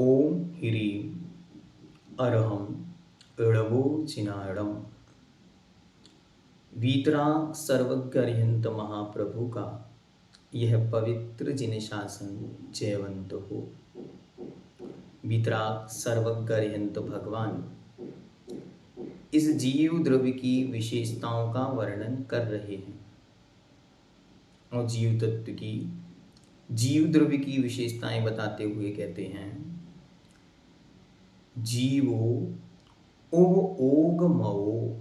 ओम ह्रीं अरहं ळवोचिनाडम। वीतराग सर्वज्ञ महाप्रभु का यह पवित्र जिन शासन जयवंत हो। वीतराग सर्वज्ञ भगवान इस जीव द्रव्य की विशेषताओं का वर्णन कर रहे हैं और जीव तत्व की जीव द्रव्य की विशेषताएं बताते हुए कहते हैं, जीवो ओग ओग मओ।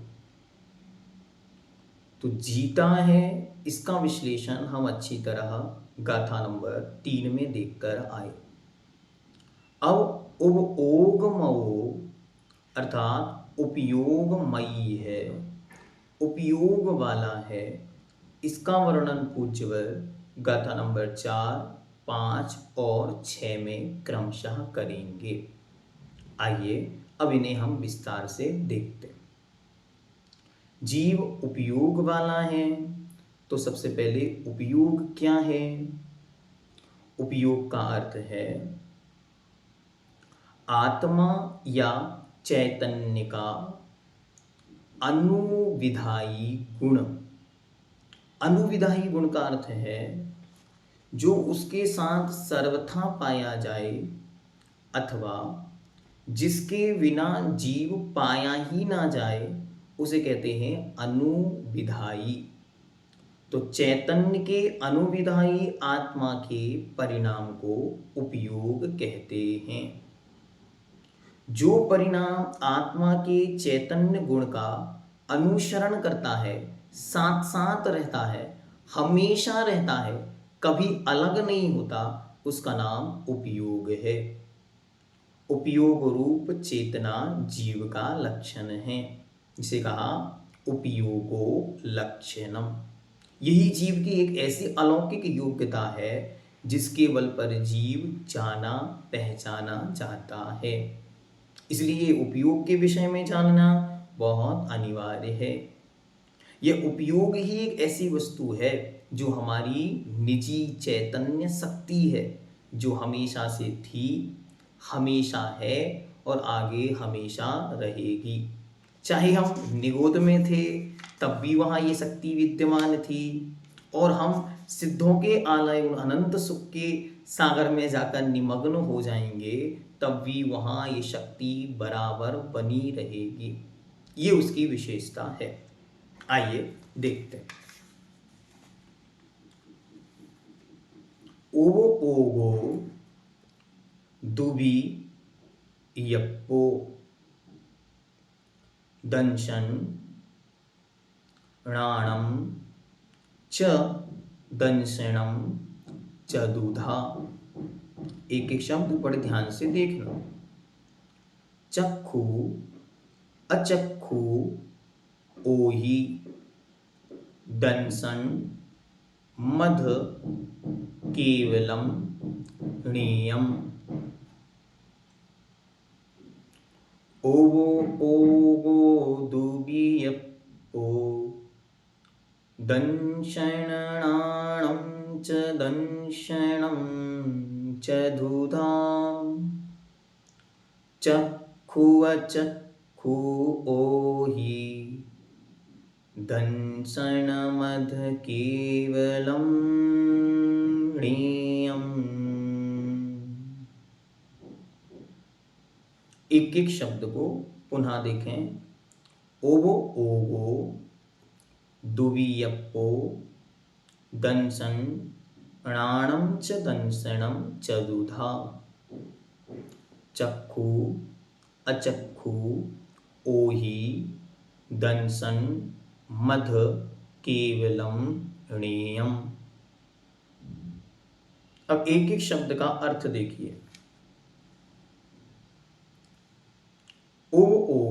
तो जीता है, इसका विश्लेषण हम अच्छी तरह गाथा नंबर 3 में देखकर आए। अब उब ओग मओ अर्थात उपयोगमयी है, उपयोग वाला है, इसका वर्णन पूज्यवर गाथा नंबर 4, 5 और 6 में क्रमशः करेंगे। आइए अब इन्हें हम विस्तार से देखते हैं। जीव उपयोग वाला है, तो सबसे पहले उपयोग क्या है? उपयोग का अर्थ है आत्मा या चैतन्य का अनुविधायी गुण। अनुविधायी गुण का अर्थ है जो उसके साथ सर्वथा पाया जाए अथवा जिसके बिना जीव पाया ही ना जाए, उसे कहते हैं अनुविधायी। तो चैतन्य के अनुविधायी आत्मा के परिणाम को उपयोग कहते हैं। जो परिणाम आत्मा के चैतन्य गुण का अनुसरण करता है, साथ साथ रहता है, हमेशा रहता है, कभी अलग नहीं होता, उसका नाम उपयोग है। उपयोग रूप चेतना जीव का लक्षण है, जिसे कहा उपयोगो लक्षणम। यही जीव की एक ऐसी अलौकिक योग्यता है जिसके बल पर जीव जाना पहचाना जाता है। इसलिए उपयोग के विषय में जानना बहुत अनिवार्य है। यह उपयोग ही एक ऐसी वस्तु है जो हमारी निजी चैतन्य शक्ति है, जो हमेशा से थी, हमेशा है और आगे हमेशा रहेगी। चाहे हम निगोद में थे तब भी वहाँ ये शक्ति विद्यमान थी, और हम सिद्धों के आलय अनंत सुख के सागर में जाकर निमग्न हो जाएंगे तब भी वहाँ ये शक्ति बराबर बनी रहेगी। ये उसकी विशेषता है। आइए देखते हैं। ओवो ओगो दुबी यप्पो दंशन णाणम च दंशनम च दूधा। एक एक शब्द बड़े ध्यान से देखना। चक्षु अचक्षु ओहि दंसन मध केवलम णेयम। ओवो ओगो दुबियप्पो दंशनाणं च दंशनं च दूधा। चक्षु अचक्षु ओहि दंशनमध केवलं णेयम्। एक एक शब्द को पुनः देखें। ओवो ओगो दुवियप्पो दंशन णाणं च दंशनं च दूधा। चक्षु अचक्षु ओहि दंशन मध केवलम णेयम। अब एक एक शब्द का अर्थ देखिए। ओगो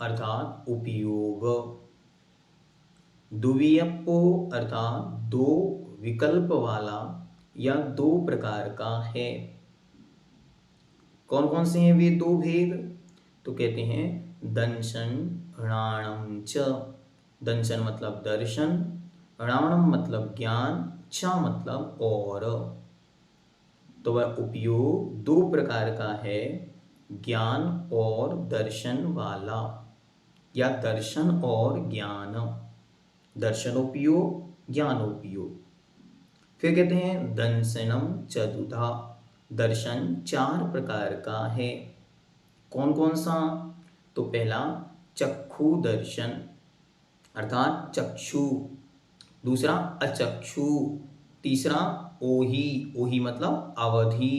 अर्थात उपयोग, दुवियप्पो अर्थात दो विकल्प वाला या दो प्रकार का है। कौन कौन से हैं वे दो भेद? तो कहते हैं दंशन णाणम च। दंशन मतलब दर्शन, णाणम मतलब ज्ञान, च मतलब और। तो वह उपयोग दो प्रकार का है, ज्ञान और दर्शन वाला, या दर्शन और ज्ञान, दर्शनोपयोग ज्ञानोपयोग। फिर कहते हैं दंशनम चतुधा, दर्शन चार प्रकार का है। कौन कौन सा? तो पहला चक्षु दर्शन अर्थात चक्षु, दूसरा अचक्षु, तीसरा ओहि, ओहि मतलब अवधि।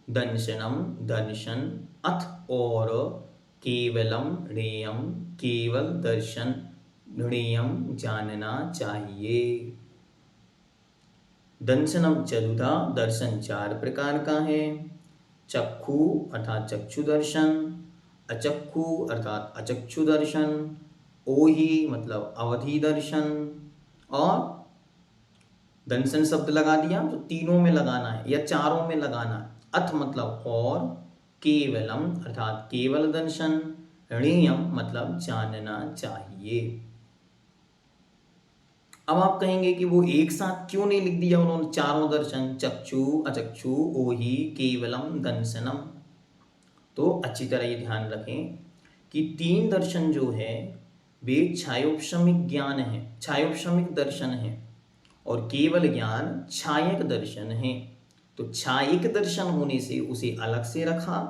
दंशनम दर्शन, अथ और केवलम ज्ञेयम, केवल दर्शन, ज्ञेयम जानना चाहिए। दंशनम चतुधा, दर्शन चार प्रकार का है। चक्षु अर्थात चक्षु दर्शन, अचक्षु अर्थात अचक्षु दर्शन, ओहि मतलब अवधि दर्शन, और दंशन शब्द लगा दिया तो तीनों में लगाना है या चारों में लगाना है। अथ मतलब और, केवलम अर्थात केवल दर्शन, ज्ञेयम मतलब जानना चाहिए। अब आप कहेंगे कि वो एक साथ क्यों नहीं लिख दिया उन्होंने चारों दर्शन, चक्षु अचक्षु ओहि केवलम दंशनम? तो अच्छी तरह ये ध्यान रखें कि तीन दर्शन जो है वे छायोपशमिक ज्ञान है, छायोपशमिक दर्शन है, और केवल ज्ञान छायक दर्शन है। तो छायक दर्शन होने से उसे अलग से रखा,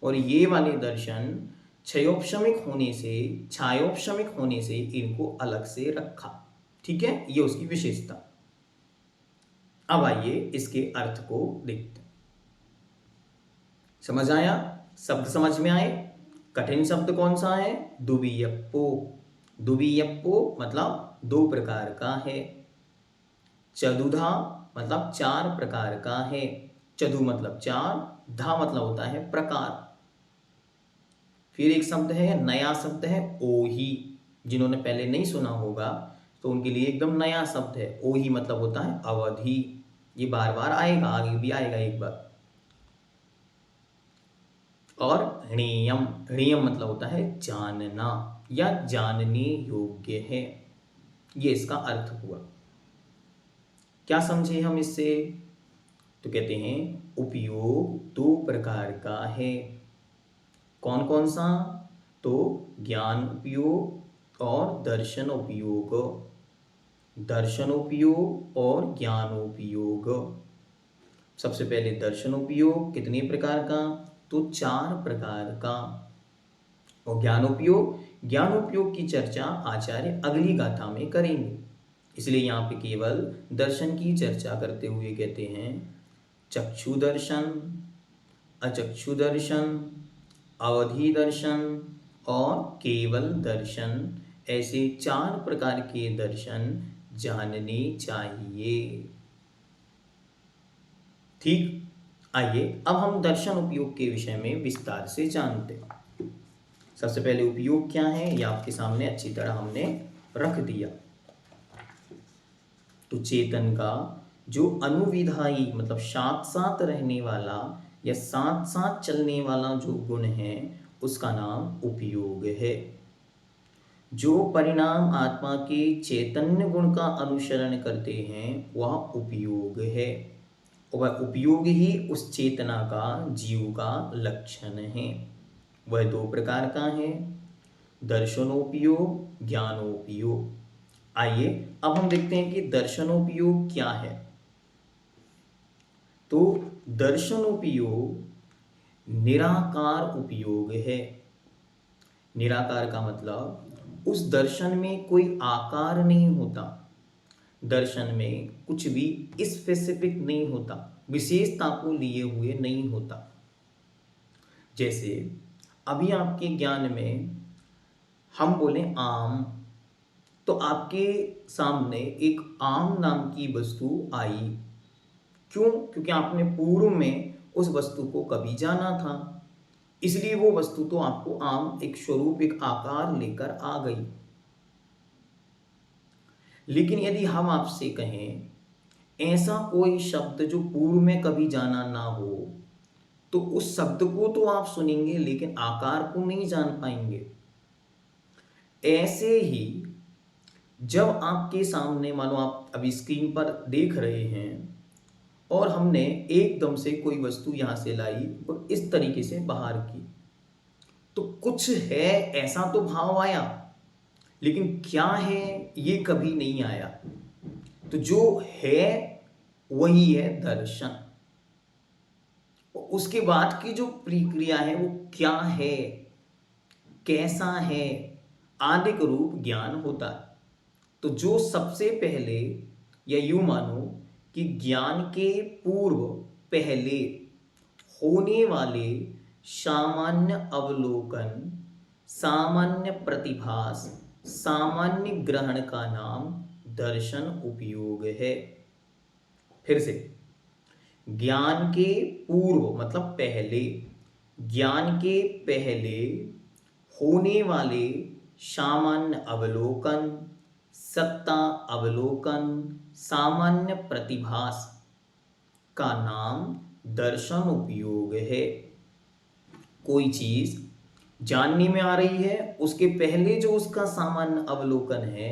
और ये वाले दर्शन छयोपशमिक होने से, छायोपशमिक होने से इनको अलग से रखा। ठीक है, ये उसकी विशेषता। अब आइए इसके अर्थ को देखते हैं। समझ आया? शब्द समझ में आए? कठिन शब्द कौन सा है? दुवियप्पो। दुवियप्पो मतलब दो प्रकार का है। चतुधा मतलब चार प्रकार का है। चतु मतलब चार, धा मतलब होता है प्रकार। फिर एक शब्द है, नया शब्द है ओहि। जिन्होंने पहले नहीं सुना होगा तो उनके लिए एकदम नया शब्द है। ओहि मतलब होता है अवधि। ये बार बार आएगा, आगे भी आएगा एक बार। और ज्ञेयम, ज्ञेयम मतलब होता है जानना या जानने योग्य है। ये इसका अर्थ हुआ। क्या समझे हम इससे? तो कहते हैं उपयोग दो प्रकार का है। कौन कौन सा? तो ज्ञान उपयोग और दर्शन उपयोग, दर्शनोपयोग और ज्ञानोपयोग। सबसे पहले दर्शनोपयोग कितने प्रकार का? तो चार प्रकार का। और ज्ञानोपयोग, ज्ञानोपयोग की चर्चा आचार्य अगली गाथा में करेंगे, इसलिए यहाँ पे केवल दर्शन की चर्चा करते हुए कहते हैं चक्षु दर्शन, अचक्षु दर्शन, अवधि दर्शन और केवल दर्शन, ऐसे चार प्रकार के दर्शन जानने चाहिए। ठीक, आइए अब हम दर्शन उपयोग के विषय में विस्तार से जानते हैं। सबसे पहले उपयोग क्या है ये आपके सामने अच्छी तरह हमने रख दिया। तो चेतन का जो अनुविधायी मतलब साथ साथ रहने वाला या साथ साथ चलने वाला जो गुण है उसका नाम उपयोग है। जो परिणाम आत्मा के चैतन्य गुण का अनुसरण करते हैं वह उपयोग है, और वह उपयोग ही उस चेतना का जीव का लक्षण है। वह दो प्रकार का है, दर्शनोपयोग ज्ञानोपयोग। आइए अब हम देखते हैं कि दर्शनोपयोग क्या है। तो दर्शनोपयोग निराकार उपयोग है। निराकार का मतलब उस दर्शन में कोई आकार नहीं होता, दर्शन में कुछ भी स्पेसिफिक नहीं होता, विशेषता को लिए हुए नहीं होता। जैसे अभी आपके ज्ञान में हम बोले आम, तो आपके सामने एक आम नाम की वस्तु आई। क्यों? क्योंकि आपने पूर्व में उस वस्तु को कभी जाना था, इसलिए वो वस्तु तो आपको आम एक स्वरूप एक आकार लेकर आ गई। लेकिन यदि हम आपसे कहें ऐसा कोई शब्द जो पूर्व में कभी जाना ना हो, तो उस शब्द को तो आप सुनेंगे लेकिन आकार को नहीं जान पाएंगे। ऐसे ही जब आपके सामने मानो आप अभी स्क्रीन पर देख रहे हैं और हमने एकदम से कोई वस्तु यहाँ से लाई और इस तरीके से बाहर की, तो कुछ है ऐसा तो भाव आया, लेकिन क्या है ये कभी नहीं आया। तो जो है वही है दर्शन। उसके बाद की जो प्रक्रिया है वो क्या है, कैसा है, आदिक रूप ज्ञान होता है। तो जो सबसे पहले, या यूं मानो कि ज्ञान के पूर्व पहले होने वाले सामान्य अवलोकन, सामान्य प्रतिभास, सामान्य ग्रहण का नाम दर्शन उपयोग है। फिर से, ज्ञान के पूर्व मतलब पहले, ज्ञान के पहले होने वाले सामान्य अवलोकन, सत्ता अवलोकन, सामान्य प्रतिभास का नाम दर्शन उपयोग है। कोई चीज जानने में आ रही है, उसके पहले जो उसका सामान्य अवलोकन है,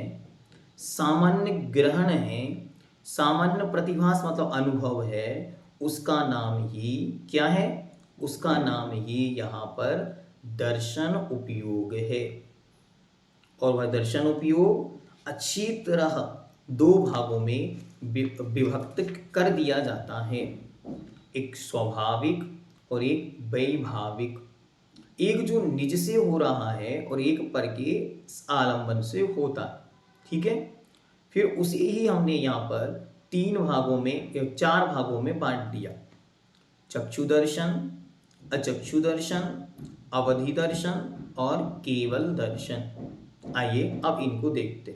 सामान्य ग्रहण है, सामान्य प्रतिभास मतलब अनुभव है, उसका नाम ही क्या है, उसका नाम ही यहाँ पर दर्शन उपयोग है। और वह दर्शन उपयोग अच्छी तरह दो भागों में विभक्त कर दिया जाता है, एक स्वाभाविक और एक वैभाविक। एक जो निज से हो रहा है और एक पर के आलंबन से होता है, ठीक है। फिर उसे ही हमने यहाँ पर तीन भागों में, चार भागों में बांट दिया, चक्षु दर्शन, अचक्षु दर्शन, अवधि दर्शन और केवल दर्शन। आइए अब इनको देखते।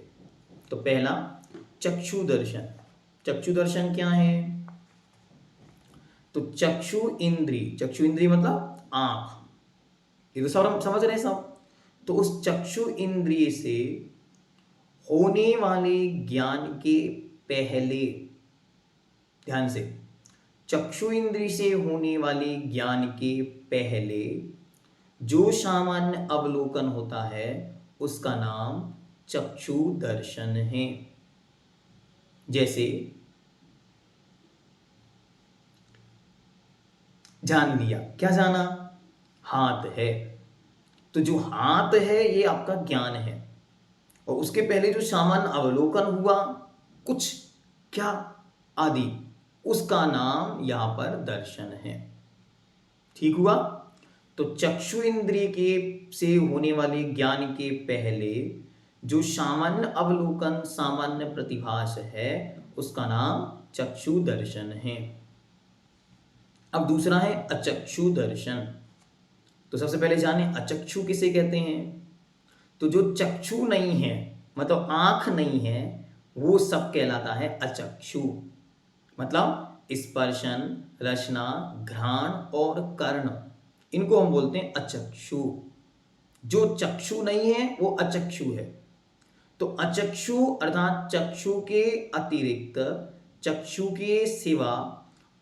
तो पहला चक्षु दर्शन। चक्षु दर्शन क्या है? तो चक्षु इंद्री मतलब आंख, ये तो सब समझ रहे हैं सब। तो उस चक्षु इंद्रिय से होने वाले ज्ञान के पहले, ध्यान से, चक्षु इंद्रिय से होने वाले ज्ञान के पहले जो सामान्य अवलोकन होता है उसका नाम चक्षु दर्शन है। जैसे जान लिया, क्या जाना? हाथ है। तो जो हाथ है ये आपका ज्ञान है, और उसके पहले जो सामान्य अवलोकन हुआ, कुछ क्या आदि, उसका नाम यहां पर दर्शन है। ठीक हुआ? तो चक्षु इंद्रिय के से होने वाले ज्ञान के पहले जो सामान्य अवलोकन, सामान्य प्रतिभास है, उसका नाम चक्षु दर्शन है। अब दूसरा है अचक्षु दर्शन। तो सबसे पहले जाने अचक्षु किसे कहते हैं। तो जो चक्षु नहीं है, मतलब आंख नहीं है, वो सब कहलाता है अचक्षु। मतलब स्पर्शन, रसना, घ्राण और कर्ण, इनको हम बोलते हैं अचक्षु। जो चक्षु नहीं है वो अचक्षु है। तो अचक्षु अर्थात चक्षु के अतिरिक्त, चक्षु के सिवा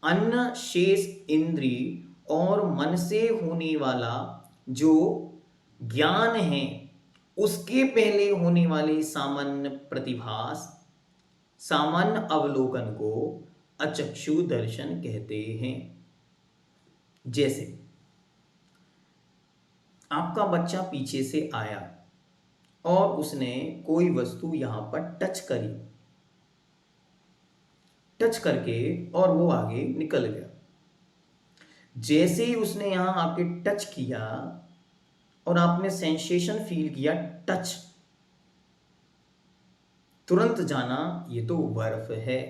अन्य शेष इंद्रिय और मन से होने वाला जो ज्ञान है, उसके पहले होने वाले सामान्य प्रतिभास, सामान्य अवलोकन को अचक्षु दर्शन कहते हैं। जैसे आपका बच्चा पीछे से आया और उसने कोई वस्तु यहां पर टच करी, टच करके और वो आगे निकल गया। जैसे ही उसने यहां आके टच किया और आपने सेंसेशन फील किया, टच, तुरंत जाना ये तो बर्फ है।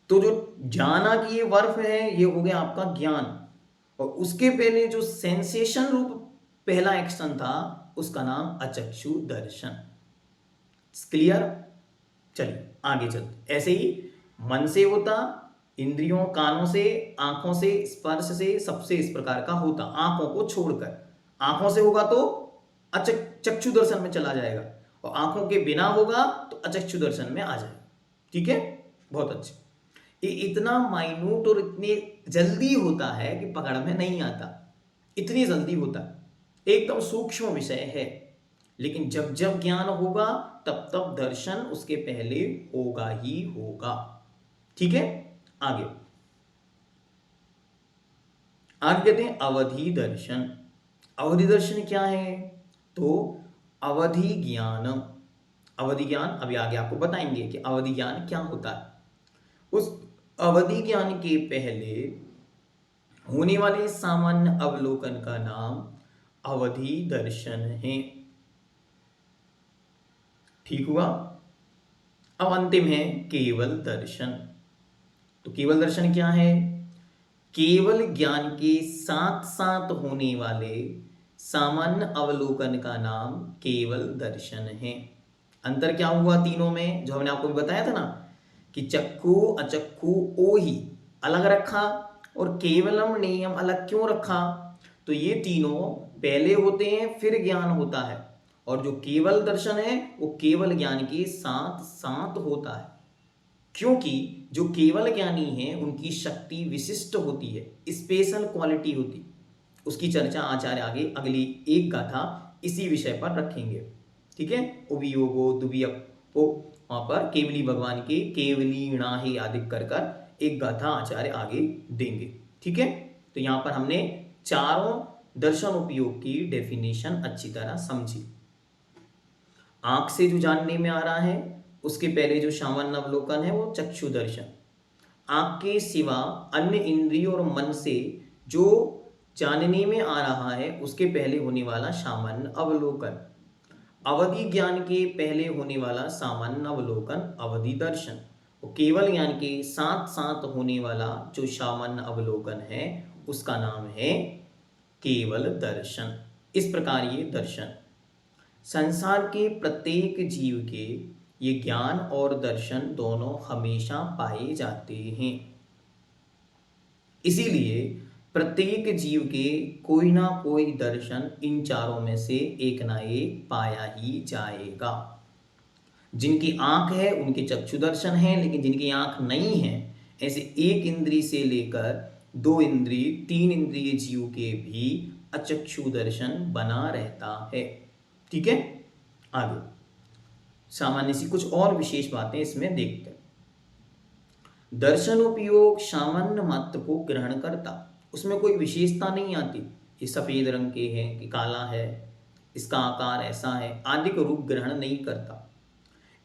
तो जो जाना कि ये बर्फ है, ये हो गया आपका ज्ञान। और उसके पहले जो सेंसेशन रूप पहला एक्शन था, उसका नाम अचक्षु दर्शन। क्लियर? चलिए आगे चलते। ऐसे ही मन से होता, इंद्रियों, कानों से, आंखों से, स्पर्श से, सबसे इस प्रकार का होता, आंखों को छोड़कर। आंखों से होगा तो चक्षु दर्शन में चला जाएगा, और आंखों के बिना होगा तो अचक्षु दर्शन में आ जाएगा। ठीक है, बहुत अच्छे। ये इतना माइन्यूट और इतने जल्दी होता है कि पकड़ में नहीं आता, इतनी जल्दी होता है, एकदम सूक्ष्म विषय है। लेकिन जब जब ज्ञान होगा तब तब दर्शन उसके पहले होगा ही होगा। ठीक है, आगे आगे कहते हैं अवधि दर्शन। अवधि दर्शन क्या है? तो अवधि ज्ञान, अवधि ज्ञान अभी आगे आपको बताएंगे कि अवधि ज्ञान क्या होता है। उस अवधि ज्ञान के पहले होने वाले सामान्य अवलोकन का नाम अवधि दर्शन है। ठीक हुआ। अब अंतिम है केवल दर्शन। तो केवल दर्शन क्या है? केवल ज्ञान के साथ साथ होने वाले सामान्य अवलोकन का नाम केवल दर्शन है। अंतर क्या हुआ तीनों में, जो हमने आपको भी बताया था ना कि चक्षु अचक्षु ओ ही अलग रखा और केवलम नेयम अलग क्यों रखा? तो ये तीनों पहले होते हैं फिर ज्ञान होता है, और जो केवल दर्शन है वो केवल ज्ञान के साथ साथ होता है, क्योंकि जो केवल ज्ञानी है उनकी शक्ति विशिष्ट होती है, स्पेशल क्वालिटी होती। उसकी चर्चा आचार्य आगे अगली एक गाथा इसी विषय पर रखेंगे। ठीक है, उवियोगो दुवियपो, वहां पर केवली भगवान के केवली नाहि आदि कर एक गाथा आचार्य आगे देंगे। ठीक है, तो यहां पर हमने चारों दर्शन उपयोग की डेफिनेशन अच्छी तरह समझी। आंख से जो जानने में आ रहा है उसके पहले जो सामान्य अवलोकन है वो चक्षु दर्शन। आंख के सिवा अन्य इंद्रियों और मन से जो जानने में आ रहा है उसके पहले होने वाला सामान्य अवलोकन। अवधि ज्ञान के पहले होने वाला सामान्य अवलोकन अवधि दर्शन, और केवल ज्ञान के साथ साथ होने वाला जो सामान्य अवलोकन है उसका नाम है केवल दर्शन। इस प्रकार ये दर्शन संसार के प्रत्येक जीव के ये ज्ञान और दर्शन दोनों हमेशा पाए जाते हैं। इसीलिए प्रत्येक जीव के कोई ना कोई दर्शन इन चारों में से एक ना एक पाया ही जाएगा। जिनकी आंख है उनके चक्षु दर्शन है, लेकिन जिनकी आंख नहीं है ऐसे एक इंद्रिय से लेकर दो इंद्रिय तीन इंद्रिय जीव के भी अचक्षु दर्शन बना रहता है। ठीक है, आगे सामान्य सी कुछ और विशेष बातें इसमें देखते हैं। दर्शन उपयोग सामान्य मात्र को ग्रहण करता, उसमें कोई विशेषता नहीं आती, ये सफेद रंग के है कि काला है, इसका आकार ऐसा है आदि को रूप ग्रहण नहीं करता,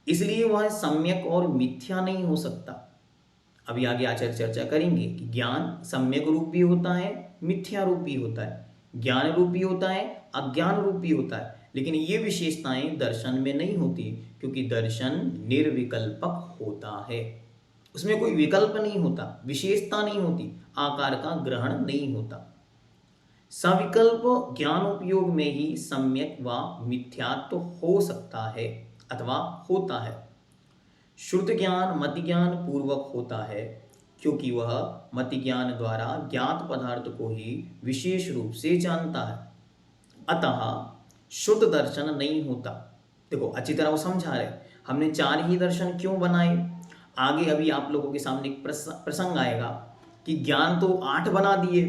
इसलिए वह सम्यक और मिथ्या नहीं हो सकता। अभी आगे आचार्य चर्चा करेंगे कि ज्ञान सम्यक रूप भी होता है, मिथ्या रूप भी होता है, ज्ञान रूप भी होता है, अज्ञान रूप भी होता है, लेकिन ये विशेषताएं दर्शन में नहीं होती, क्योंकि दर्शन निर्विकल्पक होता है, उसमें कोई विकल्प नहीं होता, विशेषता नहीं होती, आकार का ग्रहण नहीं होता। सविकल्प ज्ञान उपयोग में ही सम्यक व मिथ्यात्व हो सकता है अथवा होता है। श्रुत ज्ञान मति ज्ञान पूर्वक होता है, क्योंकि वह मति ज्ञान द्वारा ज्ञात पदार्थ को ही विशेष रूप से जानता है, अतः शुद्ध दर्शन नहीं होता। देखो अच्छी तरह वो समझा रहे, हमने चार ही दर्शन क्यों बनाए। आगे अभी आप लोगों के सामने एक प्रसंग आएगा कि ज्ञान तो 8 बना दिए,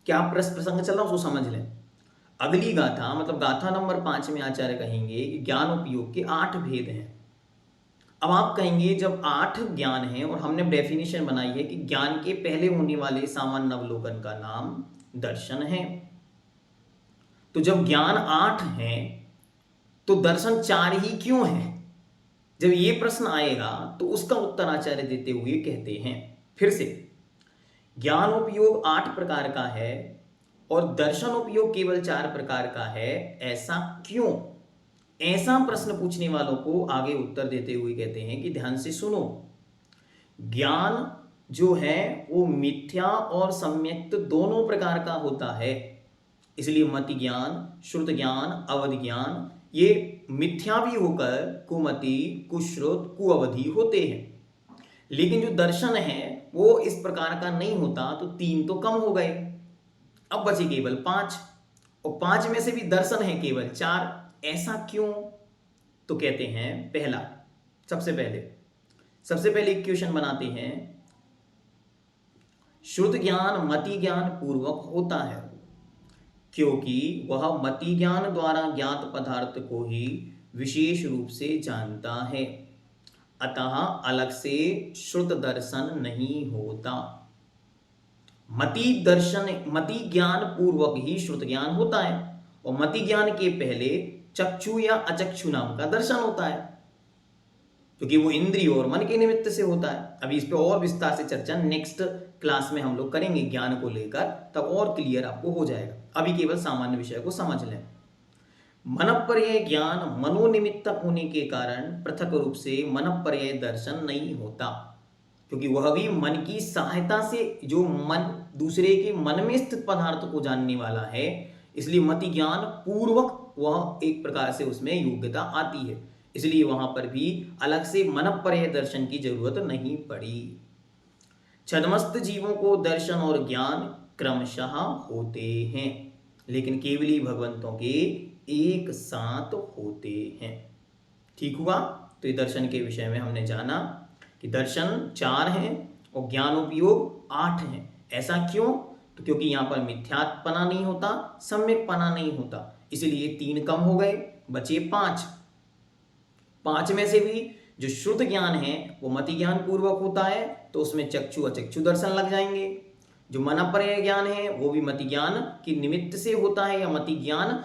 क्या प्रसंग चल रहा है उसको समझ लें। अगली गाथा मतलब गाथा नंबर 5 में आचार्य कहेंगे कि ज्ञान उपयोग के 8 भेद हैं। अब आप कहेंगे जब 8 ज्ञान है और हमने डेफिनेशन बनाई है कि ज्ञान के पहले होने वाले सामान्य अवलोकन का नाम दर्शन है, तो जब ज्ञान 8 है तो दर्शन 4 ही क्यों है? जब ये प्रश्न आएगा तो उसका उत्तर आचार्य देते हुए कहते हैं, फिर से ज्ञान उपयोग 8 प्रकार का है और दर्शन उपयोग केवल 4 प्रकार का है, ऐसा क्यों? ऐसा प्रश्न पूछने वालों को आगे उत्तर देते हुए कहते हैं कि ध्यान से सुनो, ज्ञान जो है वो मिथ्या और सम्यक दोनों प्रकार का होता है, इसलिए मति ज्ञान श्रुत ज्ञान अवधि ज्ञान ये मिथ्या भी होकर कुमति कुश्रुत कुअवधि होते हैं, लेकिन जो दर्शन है वो इस प्रकार का नहीं होता, तो 3 तो कम हो गए, अब बचे केवल 5, और 5 में से भी दर्शन है केवल 4, ऐसा क्यों? तो कहते हैं पहला सबसे पहले एक क्वेश्चन बनाते हैं, श्रुत ज्ञान मति ज्ञान पूर्वक होता है, क्योंकि वह मति ज्ञान द्वारा ज्ञात पदार्थ को ही विशेष रूप से जानता है, अतः अलग से श्रुत दर्शन नहीं होता। मति ज्ञान पूर्वक ही श्रुत ज्ञान होता है, और मति ज्ञान के पहले चक्षु या अचक्षु नाम का दर्शन होता है, क्योंकि वो इंद्रिय और मन के निमित्त से होता है। अभी इस पे और विस्तार से चर्चा नेक्स्ट क्लास में हम लोग करेंगे ज्ञान को लेकर, तब और क्लियर आपको हो जाएगा। अभी केवल सामान्य विषय को समझ लें। मनःपर्यय ज्ञान मनोनिमित्तक होने के कारण पृथक रूप से मनःपर्यय दर्शन नहीं होता, क्योंकि वह भी मन की सहायता से, जो मन दूसरे के मन में स्थित पदार्थ को जानने वाला है, इसलिए मति ज्ञान पूर्वक वह एक प्रकार से उसमें योग्यता आती है, इसलिए वहां पर भी अलग से मनःपर्यय दर्शन की जरूरत नहीं पड़ी। छद्मस्त जीवों को दर्शन और ज्ञान क्रमशः होते हैं, लेकिन केवली भगवंतों के एक साथ होते हैं। ठीक हुआ? तो ये दर्शन के विषय में हमने जाना कि दर्शन 4 हैं और ज्ञानोपयोग 8 हैं। ऐसा क्यों? तो क्योंकि यहाँ पर मिथ्यात्पना नहीं होता, सम्यकपना नहीं होता, इसलिए 3 कम हो गए, बचे 5। 5 में से भी जो शुद्ध ज्ञान है वो मति ज्ञान पूर्वक होता है, तो उसमें चक्षु अचक्षु दर्शन लग जाएंगे। जो मनःपर्यय ज्ञान है वो भी मति ज्ञान की निमित्त से होता है, या मति ज्ञान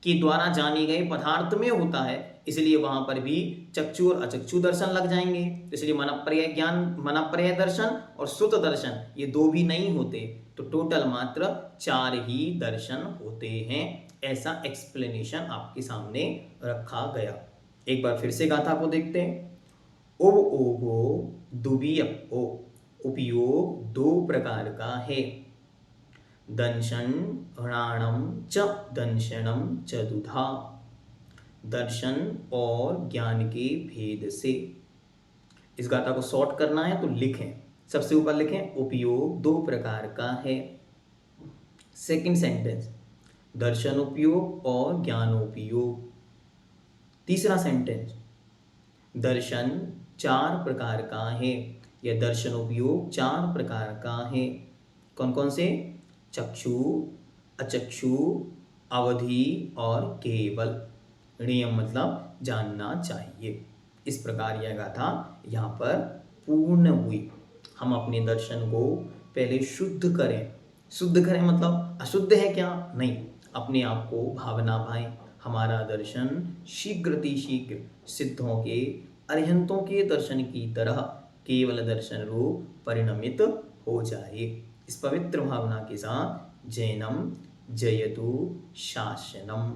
के द्वारा जाने गए पदार्थ में होता है, इसलिए वहां पर भी चक्षु और अचक्षु दर्शन लग जाएंगे। इसलिए मनःपर्यय ज्ञान, मनःपर्यय दर्शन और श्रुत दर्शन ये 2 भी नहीं होते, तो टोटल मात्र 4 ही दर्शन होते हैं। ऐसा एक्सप्लेनेशन आपके सामने रखा गया। एक बार फिर से गाथा को देखते हैं। उब ओगो दुबियप्पो उपयोग 2 प्रकार का है। दंशन ह्राणम च दंशनम च दुधा। दर्शन और ज्ञान के भेद से। इस गाथा को शॉर्ट करना है तो लिखें, सबसे ऊपर लिखें उपयोग 2 प्रकार का है। सेकंड सेंटेंस दर्शन उपयोग और ज्ञानोपयोग। तीसरा सेंटेंस दर्शन 4 प्रकार का है, या दर्शन उपयोग 4 प्रकार का है। कौन कौन से? चक्षु, अचक्षु, अवधि और केवल। नियम मतलब जानना चाहिए। इस प्रकार यह गाथा यहाँ पर पूर्ण हुई। हम अपने दर्शन को पहले शुद्ध करें। शुद्ध करें मतलब अशुद्ध है क्या? नहीं, अपने आप को भावना भाएं। हमारा दर्शन शीघ्र सिद्धों के, अरिहंतों के दर्शन की तरह केवल दर्शन रूप परिणमित हो जाए। इस पवित्र भावना के साथ जैनम जयतु शासनम।